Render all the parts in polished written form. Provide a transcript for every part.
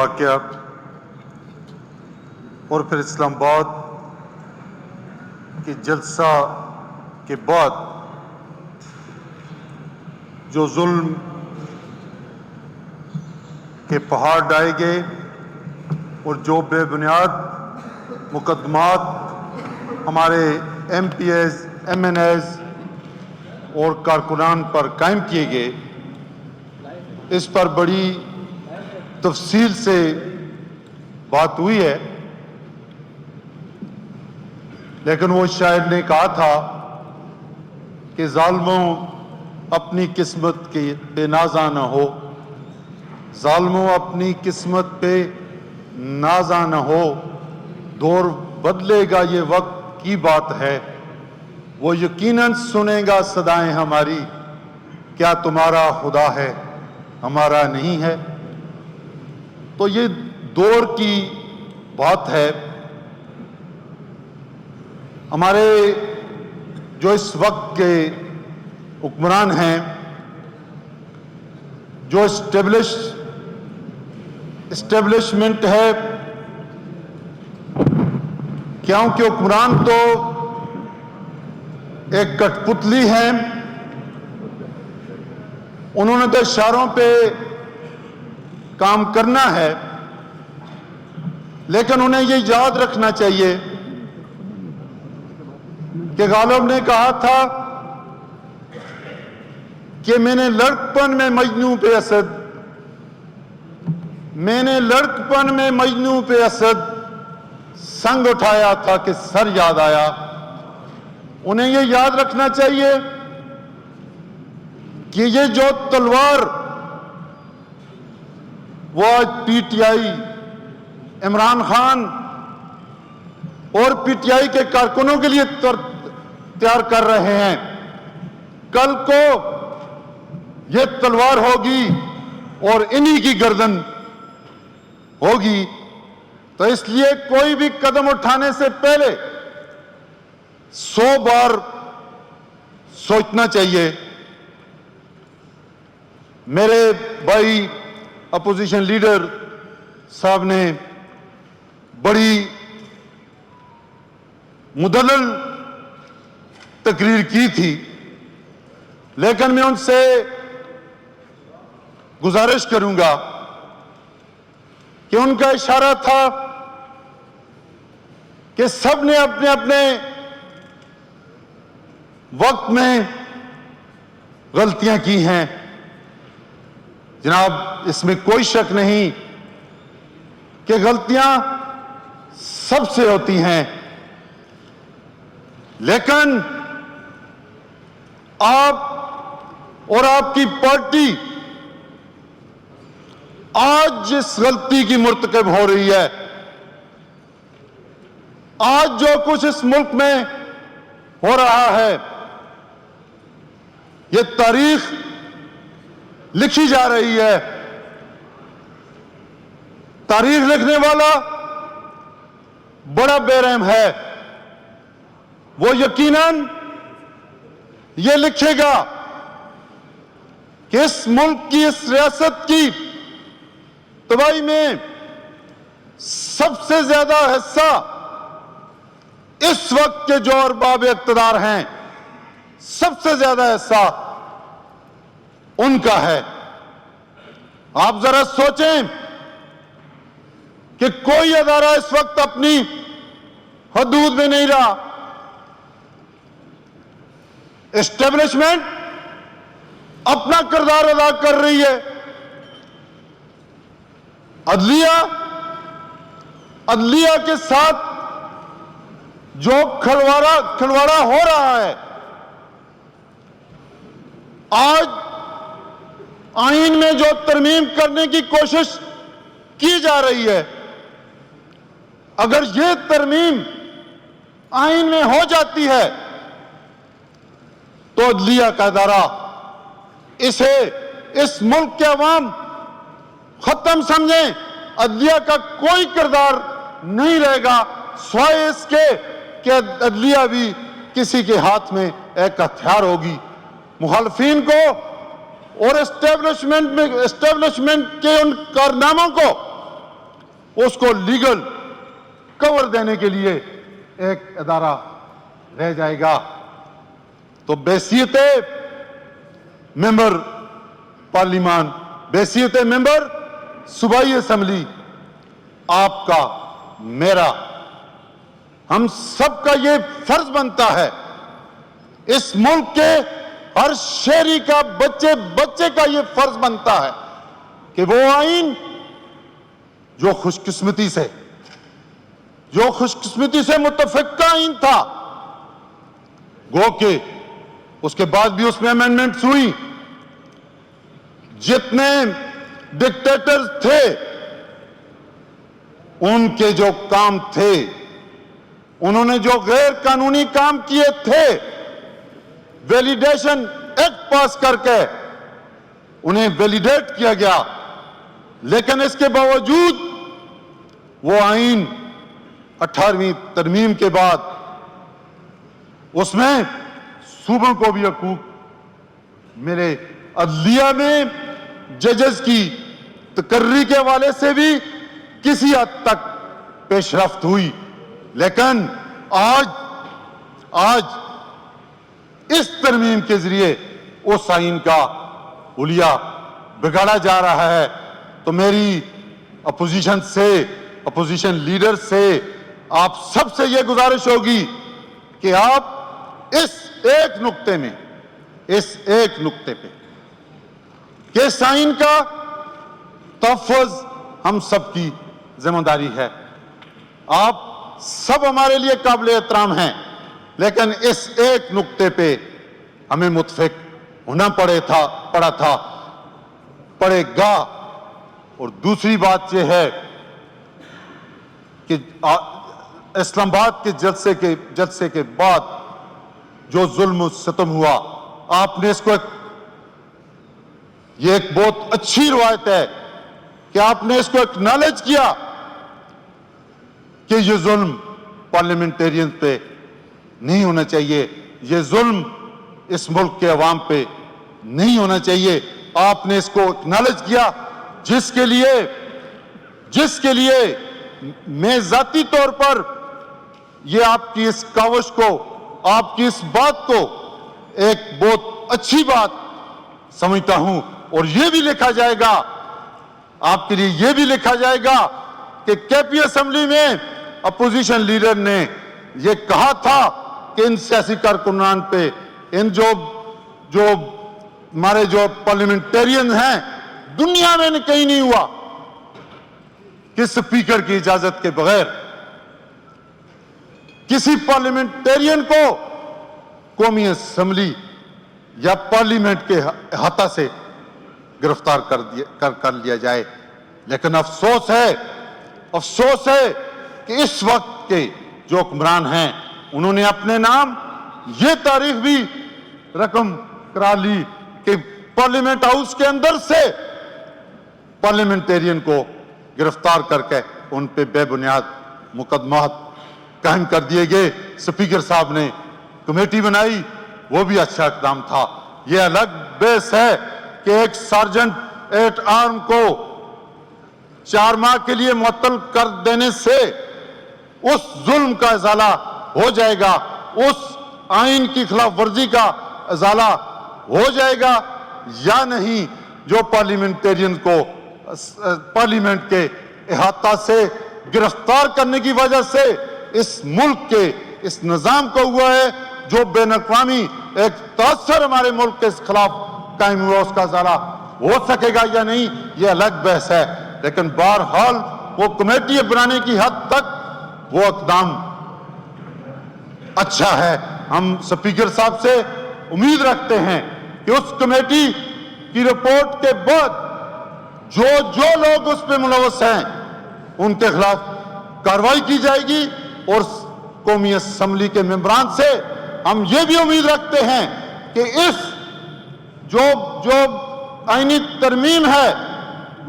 واقعہ اور پھر اسلام آباد کے جلسہ کے بعد جو ظلم کے پہاڑ ڈھائے گئے اور جو بے بنیاد مقدمات ہمارے M P As M N As اور کارکنان پر قائم کیے گئے، اس پر بڑی تفصیل سے بات ہوئی ہے، لیکن وہ شاعر نے کہا تھا کہ ظالموں اپنی قسمت پہ نازاں نہ ہو، ظالموں اپنی قسمت پہ نازاں نہ ہو، دور بدلے گا یہ وقت کی بات ہے، وہ یقیناً سنے گا صدائیں ہماری، کیا تمہارا خدا ہے ہمارا نہیں ہے۔ تو یہ دور کی بات ہے۔ ہمارے جو اس وقت کے حکمران ہیں، جو اسٹیبلشمنٹ ہے، کیونکہ حکمران تو ایک کٹ پتلی ہیں، انہوں نے تو اشاروں پہ کام کرنا ہے، لیکن انہیں یہ یاد رکھنا چاہیے کہ غالب نے کہا تھا کہ میں نے لڑکپن میں مجنوں پہ اسد، میں نے لڑکپن میں مجنوں پہ اسد سنگ اٹھایا تھا کہ سر یاد آیا۔ انہیں یہ یاد رکھنا چاہیے کہ یہ جو تلوار وہ آج P T I, Imran Khan اور پی ٹی آئی کے کارکنوں کے لیے تیار کر رہے ہیں، کل کو یہ تلوار ہوگی اور انہی کی گردن ہوگی۔ تو اس لیے کوئی بھی قدم اٹھانے سے پہلے 100 بار سوچنا چاہیے۔ میرے بھائی اپوزیشن لیڈر صاحب نے بڑی مدلل تقریر کی تھی، لیکن میں ان سے گزارش کروں گا کہ ان کا اشارہ تھا کہ سب نے اپنے اپنے وقت میں غلطیاں کی ہیں۔ جناب، اس میں کوئی شک نہیں کہ غلطیاں سب سے ہوتی ہیں، لیکن آپ اور آپ کی پارٹی آج جس غلطی کی مرتکب ہو رہی ہے، آج جو کچھ اس ملک میں ہو رہا ہے، یہ تاریخ لکھی جا رہی ہے۔ تاریخ لکھنے والا بڑا بے رحم ہے، وہ یقیناً یہ لکھے گا کہ اس ملک کی، اس ریاست کی تباہی میں سب سے زیادہ حصہ اس وقت کے جو ارباب اقتدار ہیں، سب سے زیادہ حصہ ان کا ہے۔ آپ ذرا سوچیں کہ کوئی ادارہ اس وقت اپنی حدود میں نہیں رہا۔ اسٹیبلشمنٹ اپنا کردار ادا کر رہی ہے، عدلیہ کے ساتھ جو کھلواڑا ہو رہا ہے، آج آئین میں جو ترمیم کرنے کی کوشش کی جا رہی ہے، اگر یہ ترمیم آئین میں ہو جاتی ہے تو عدلیہ کا ادارہ اسے اس ملک کے عوام ختم سمجھیں، عدلیہ کا کوئی کردار نہیں رہے گا سوائے اس کے کہ عدلیہ بھی کسی کے ہاتھ میں ایک ہتھیار ہوگی۔ مخالفین کو اور اسٹیبلشمنٹ کے ان کارناموں کو اس کو لیگل کور دینے کے لیے ایک ادارہ رہ جائے گا. تو بحیثیت ممبر پارلیمان، بحیثیت ممبر صوبائی اسمبلی، آپ کا، میرا، ہم سب کا یہ فرض بنتا ہے، اس ملک کے ہر شہری کا، بچے بچے کا یہ فرض بنتا ہے کہ وہ آئین جو خوش قسمتی سے متفقہ آئین تھا، گو کہ اس کے بعد بھی اس میں امینڈمنٹس ہوئی، جتنے ڈکٹیٹرز تھے ان کے جو کام تھے، انہوں نے جو غیر قانونی کام کیے تھے، ویلیڈیشن ایکٹ پاس کر کے انہیں ویلیڈیٹ کیا گیا، لیکن اس کے باوجود وہ آئین 18ویں ترمیم کے بعد اس میں صوبوں کو بھی حقوق ملے. عدلیہ میں ججز کی تقرری کے حوالے سے بھی کسی حد تک پیش رفت ہوئی، لیکن آج اس ترمیم کے ذریعے اس آئین کا حلیہ بگاڑا جا رہا ہے. تو میری اپوزیشن لیڈر سے، آپ سب سے یہ گزارش ہوگی کہ آپ اس ایک نقطے پہ کہ اس آئین کا تحفظ ہم سب کی ذمہ داری ہے. آپ سب ہمارے لیے قابل احترام ہیں، لیکن اس ایک نقطے پہ ہمیں متفق ہونا پڑے گا. اور دوسری بات یہ ہے کہ اسلام آباد کے جلسے کے بعد جو ظلم و ستم ہوا، آپ نے اس کو یہ ایک بہت اچھی روایت ہے کہ آپ نے اس کو ایکنالج کیا کہ یہ ظلم پارلیمنٹیرین پہ نہیں ہونا چاہیے، یہ ظلم اس ملک کے عوام پہ نہیں ہونا چاہیے. آپ نے اس کو ایکنالج کیا، جس کے لیے میں ذاتی طور پر یہ آپ کی اس کاوش کو، آپ کی اس بات کو ایک بہت اچھی بات سمجھتا ہوں. اور یہ بھی لکھا جائے گا، آپ کے لیے یہ بھی لکھا جائے گا کہ کے پی اسمبلی میں اپوزیشن لیڈر نے یہ کہا تھا کہ ان سیاسی کارکنان پہ، ان جو ہمارے جو پارلیمنٹیرین ہیں، دنیا میں کہیں نہیں ہوا کہ اسپیکر کی اجازت کے بغیر کسی پارلیمنٹیرین کو قومی اسمبلی یا پارلیمنٹ کے احاطہ سے گرفتار کر لیا جائے. لیکن افسوس ہے کہ اس وقت کے جو حکمران ہیں، انہوں نے اپنے نام یہ تاریخ بھی رقم کرا لی کہ پارلیمنٹ ہاؤس کے اندر سے پارلیمنٹیرین کو گرفتار کر کے ان پہ بے بنیاد مقدمات قائم کر دیے گئے. اسپیکر صاحب نے کمیٹی بنائی، وہ بھی اچھا اقدام تھا. یہ الگ بحث ہے کہ ایک سارجنٹ ایٹ آرم کو 4 ماہ کے لیے معطل کر دینے سے اس ظلم کا ازالہ ہو جائے گا، اس آئین کی خلاف ورزی کا ازالہ ہو جائے گا یا نہیں. جو پارلیمنٹیرین کو پارلیمنٹ کے احاطہ سے گرفتار کرنے کی وجہ سے اس ملک کے اس نظام کو ہوا ہے، جو بین الاقوامی ایک تاثر ہمارے ملک کے خلاف قائم ہوا، اس کا ازالہ ہو سکے گا یا نہیں، یہ الگ بحث ہے. لیکن بہرحال وہ کمیٹی بنانے کی حد تک وہ اقدام اچھا ہے. ہم اسپیکر صاحب سے امید رکھتے ہیں کہ اس کمیٹی کی رپورٹ کے بعد جو لوگ اس پہ ملوث ہیں ان کے خلاف کارروائی کی جائے گی. اور قومی اسمبلی کے ممبران سے ہم یہ بھی امید رکھتے ہیں کہ اس جو آئینی ترمیم ہے،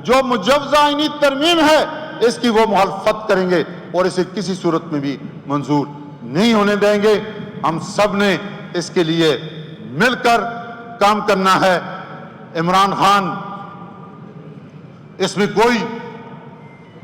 جو مجوزہ آئینی ترمیم ہے، اس کی وہ مخالفت کریں گے اور اسے کسی صورت میں بھی منظور نہیں ہونے دیں گے. ہم سب نے اس کے لیے مل کر کام کرنا ہے. عمران خان اس میں کوئی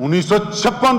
1956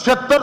76